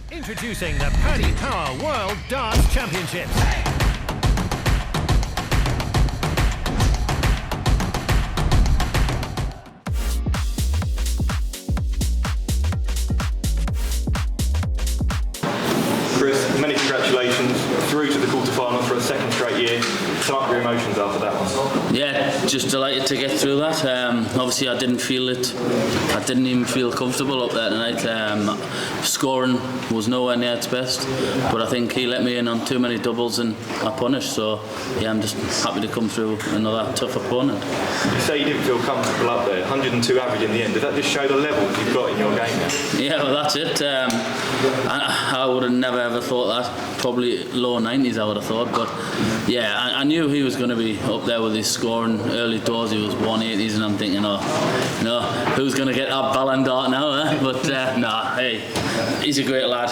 Introducing the Paddy Power World Darts Championships. Chris, many congratulations, through to the quarterfinal for a second straight year. Sum up your emotions after that one. Yeah, just delighted to get through that. Obviously I didn't feel it. I didn't even feel comfortable up there tonight. Scoring was nowhere near its best, but I think he let me in on too many doubles and I punished. So yeah, I'm just happy to come through another tough opponent. You say you didn't feel comfortable up there, 102 average in the end. Does that just show the level you've got in your game now? Yeah, well that's it. I would have never ever thought that. Probably low 90s I would have thought, but yeah, I knew he was going to be up there with his scoring early doors. He was 180s and I'm thinking, who's going to get that Ballon d'Or now, eh? But hey, he's a great lad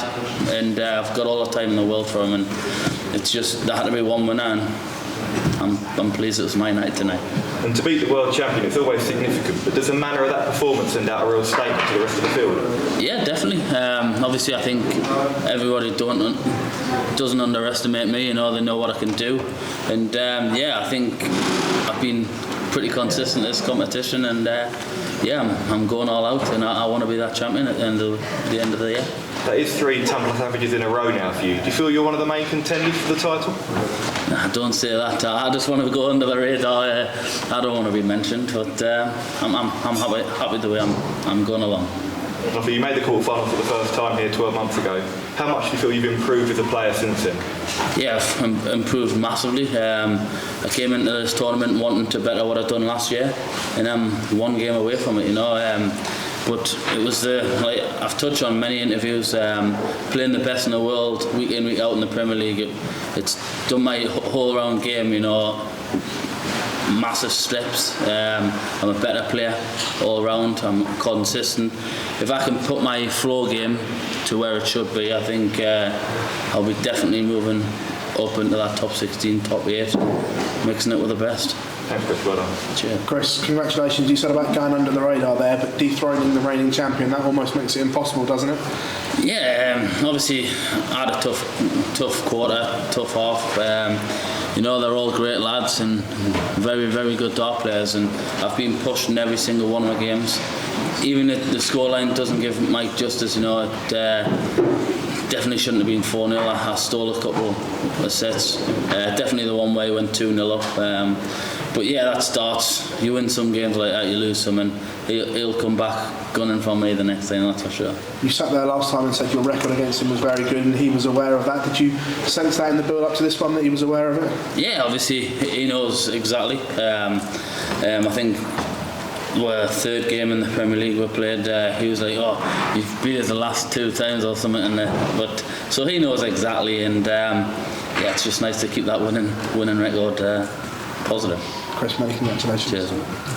and I've got all the time in the world for him, and it's just, there had to be one winner and I'm pleased it was my night tonight. And to beat the world champion, it's always significant, but does the manner of that performance send out a real statement to the rest of the field? Yeah, definitely. Obviously I think everybody doesn't underestimate me, they know what I can do, and I think I've been pretty consistent in this competition, and I'm going all out, and I want to be that champion at the end of the year. That is 3 10+ averages in a row now for you. Do you feel you're one of the main contenders for the title? Nah, don't say that. I just want to go under the radar. I don't want to be mentioned, but I'm happy the way I'm going along. Obviously, you made the quarterfinal for the first time here 12 months ago. How much do you feel you've improved as a player since then? Yeah, I've improved massively. I came into this tournament wanting to better what I'd done last year, and I'm one game away from it, But it was I've touched on many interviews, playing the best in the world week in, week out in the Premier League. It's done my whole round game, massive steps. I'm a better player all round. I'm consistent. If I can put my floor game to where it should be, I think I'll be definitely moving up into that top 16, top 8, mixing it with the best. Thanks, Chris. Well done. Cheers. Chris, congratulations. You said about going under the radar there, but dethroning the reigning champion, that almost makes it impossible, doesn't it? Yeah, obviously I had a tough quarter, tough half. They're all great lads and very, very good dart players, and I've been pushed in every single one of my games. Even if the scoreline doesn't give Mike justice, it definitely shouldn't have been 4-0. I stole a couple of sets. Definitely the one way went 2-0 up. But yeah, that starts. You win some games like that, you lose some, and he'll come back gunning for me the next time, that's for sure. You sat there last time and said your record against him was very good, and he was aware of that. Did you sense that in the build-up to this one, that he was aware of it? Yeah, obviously he knows exactly. I think the third game in the Premier League we played, he was like, you've beat us the last 2 times or something, but so he knows exactly, and it's just nice to keep that winning record positive. Chris, many congratulations. Cheers.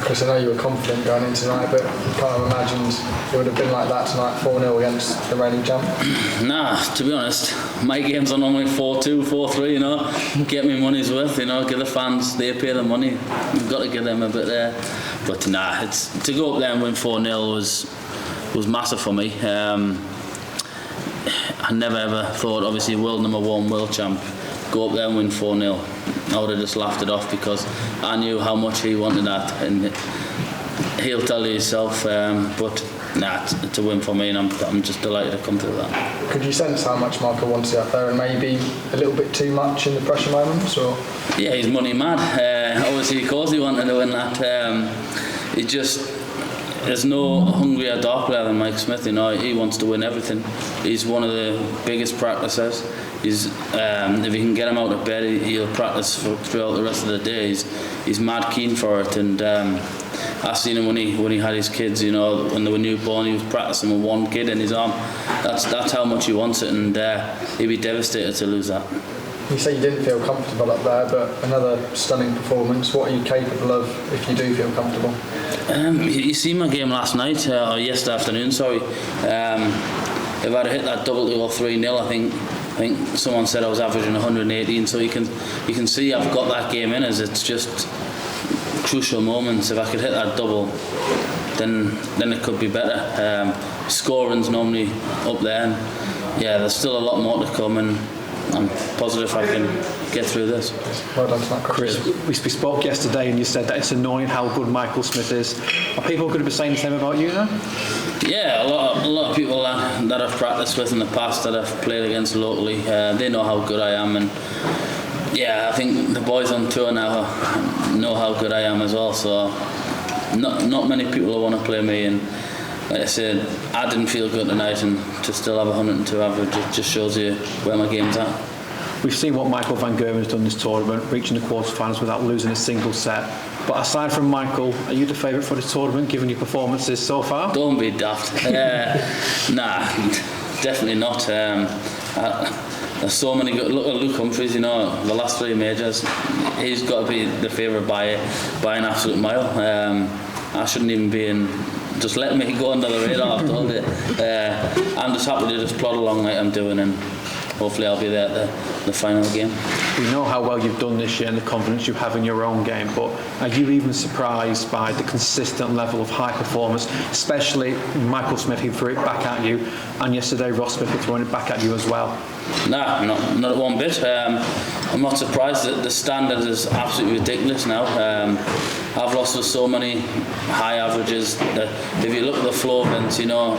Chris, I know you were confident going into tonight, but you kind of imagined it would have been like that tonight, 4-0 against the reigning champ? Nah, to be honest, my games are normally 4-2, 4-3, get me money's worth, give the fans, they pay the money, you've got to give them a bit there. But it's to go up there and win 4-0 was massive for me. I never ever thought, obviously world number 1, world champ, go up there and win 4-0. I would have just laughed it off because I knew how much he wanted that, and he'll tell you himself, but it's a win for me, and I'm just delighted to come through that. Could you sense how much Michael wanted you up there, and maybe a little bit too much in the pressure moments, or? Yeah, he's money mad. Obviously, of course he wanted to win that. There's no hungrier dart player than Mike Smith. He wants to win everything. He's one of the biggest practicers. If you can get him out of bed, he'll practice throughout the rest of the day. He's mad keen for it, and I seen him when he had his kids. When they were newborn, he was practicing with one kid in his arm. That's how much he wants it, and he'd be devastated to lose that. You say you didn't feel comfortable up there, but another stunning performance. What are you capable of if you do feel comfortable? You see my game last night, or yesterday afternoon, sorry. If I'd hit that double or 3-0, I think someone said I was averaging 118, so you can see I've got that game in us. It's just crucial moments. If I could hit that double, then it could be better. Scoring's normally up there. yeah, there's still a lot more to come, and I'm positive I can get through this. Well done tonight, Chris. We spoke yesterday and you said that it's annoying how good Michael Smith is. Are people going to be saying the same about you now? Yeah, a lot of people that I've practiced with in the past, that I've played against locally, they know how good I am, and yeah, I think the boys on tour now know how good I am as well, so not many people will want to play me, and like I said, I didn't feel good tonight, and to still have 102 average, it just shows you where my game's at. We've seen what Michael van Gerwen has done this tournament, reaching the quarterfinals without losing a single set. But aside from Michael, are you the favourite for this tournament, given your performances so far? Don't be daft. Nah, definitely not. There's so many good. Look at Luke Humphries, you know, the last 3 majors, he's got to be the favourite by an absolute mile. I shouldn't even be in. Just let me go under the radar, I've told you. I'm just happy to just plod along like I'm doing, and hopefully I'll be there at the final game. We know how well you've done this year and the confidence you have in your own game, but are you even surprised by the consistent level of high performance, especially Michael Smith, who threw it back at you, and yesterday Ross Smith throwing it back at you as well? Nah, not one bit. I'm not surprised that the standard is absolutely ridiculous now. I've lost with so many high averages that if you look at the floor events, you know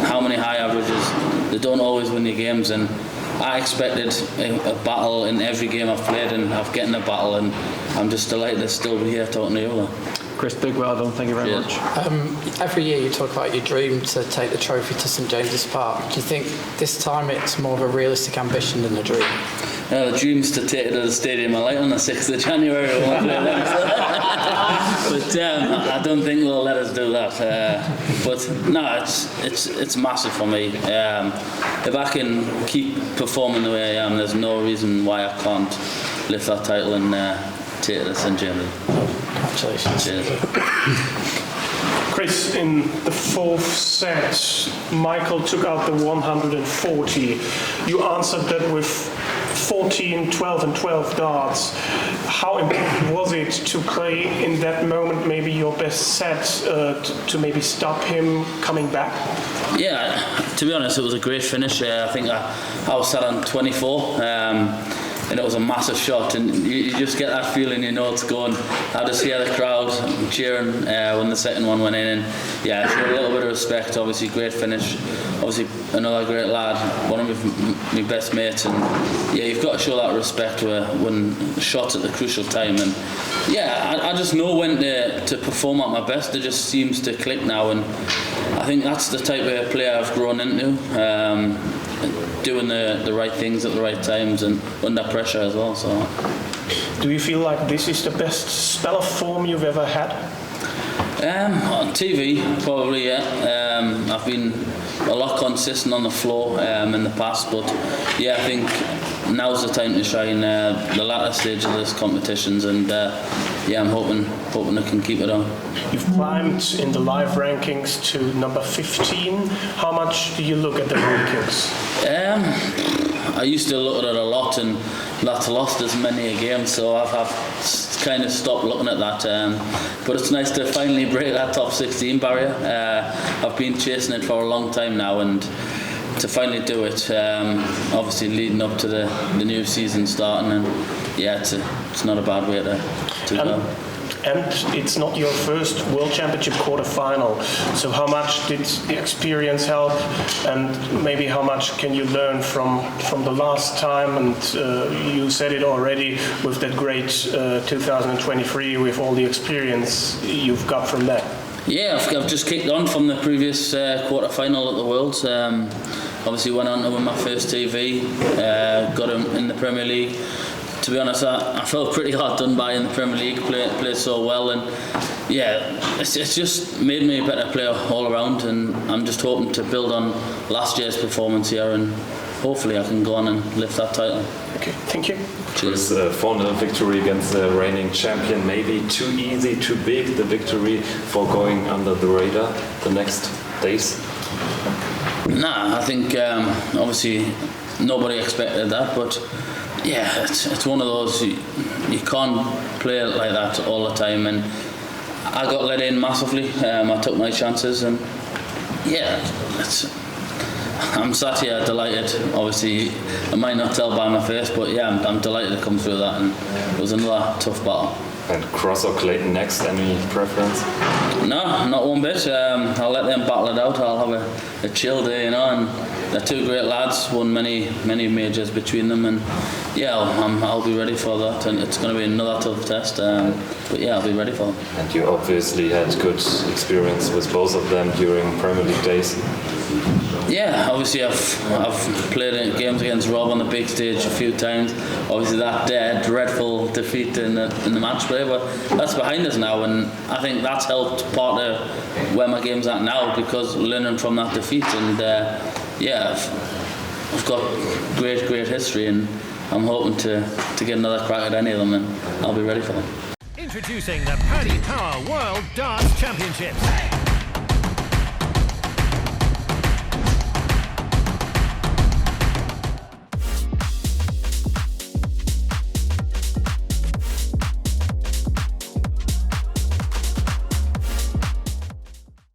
how many high averages, they don't always win your games, and I expected a battle in every game I've played, and I've gotten a battle, and I'm just delighted to still be here talking to you. Chris, big well done, thank you very much. Every year you talk about your dream to take the trophy to St James's Park. Do you think this time it's more of a realistic ambition than a dream? The dream's to take it to the Stadium of Light on the 6th of January. But I don't think they'll let us do that. But no, it's massive for me. If I can keep performing the way I am, there's no reason why I can't lift that title and take it to St James's. Congratulations. Cheers. Chris, in the 4th set, Michael took out the 140. You answered that with 14, 12 and 12 darts. How important was it to play in that moment maybe your best set to maybe stop him coming back? Yeah, to be honest, it was a great finish. I think I was sat on 24. And it was a massive shot, and you just get that feeling, you know it's going. I just hear the crowd cheering when the second one went in, and yeah, showed a little bit of respect. Obviously, great finish. Obviously, another great lad, one of my best mates, and yeah, you've got to show that respect when shots at the crucial time. And yeah, I just know when to perform at my best. It just seems to click now, and I think that's the type of player I've grown into. Doing the right things at the right times and under pressure as well. So, do you feel like this is the best spell of form you've ever had? On TV, probably, yeah. I've been a lot consistent on the floor in the past, but yeah, I think now's the time to shine. The latter stage of this competitions, and yeah, I'm hoping I can keep it on. You've climbed in the live rankings to number 15. How much do you look at the rankings? I used to look at it a lot, and that's lost as many a game, so I've kind of stopped looking at that. But it's nice to finally break that top 16 barrier. I've been chasing it for a long time now, and to finally do it, obviously leading up to the new season starting, and yeah, it's not a bad way to go. And it's not your first World Championship quarterfinal, so how much did the experience help, and maybe how much can you learn from the last time? And you said it already with that great 2023 with all the experience you've got from that. Yeah, I've just kicked on from the previous quarterfinal at the Worlds. Obviously went on to win my first TV, got him in the Premier League. To be honest, I felt pretty hard done by in the Premier League, played so well, and yeah, it's just made me a better player all around, and I'm just hoping to build on last year's performance here, and hopefully I can go on and lift that title. Okay, thank you. Cheers. 4-0 victory against the reigning champion, maybe too easy, too big, the victory for going under the radar the next days? Nah, I think obviously nobody expected that, but yeah, it's one of those, you can't play like that all the time, and I got let in massively. I took my chances, and yeah, I'm sat here delighted. Obviously, I might not tell by my face, but yeah, I'm delighted to come through that, and it was another tough battle. And Cross or Clayton next, any preference? No, not one bit. I'll let them battle it out. I'll have a chill day, and they're two great lads, won many majors between them, and yeah, I'll be ready for that, and it's going to be another tough test, but yeah, I'll be ready for it. And you obviously had good experience with both of them during Premier League days. Yeah, obviously I've played in games against Rob on the big stage a few times. Obviously that dreadful defeat in the match play, but that's behind us now, and I think that's helped part of where my game's at now, because learning from that defeat, and yeah, I've got great history, and I'm hoping to get another crack at any of them, and I'll be ready for them. Introducing the Paddy Power World Darts Championships.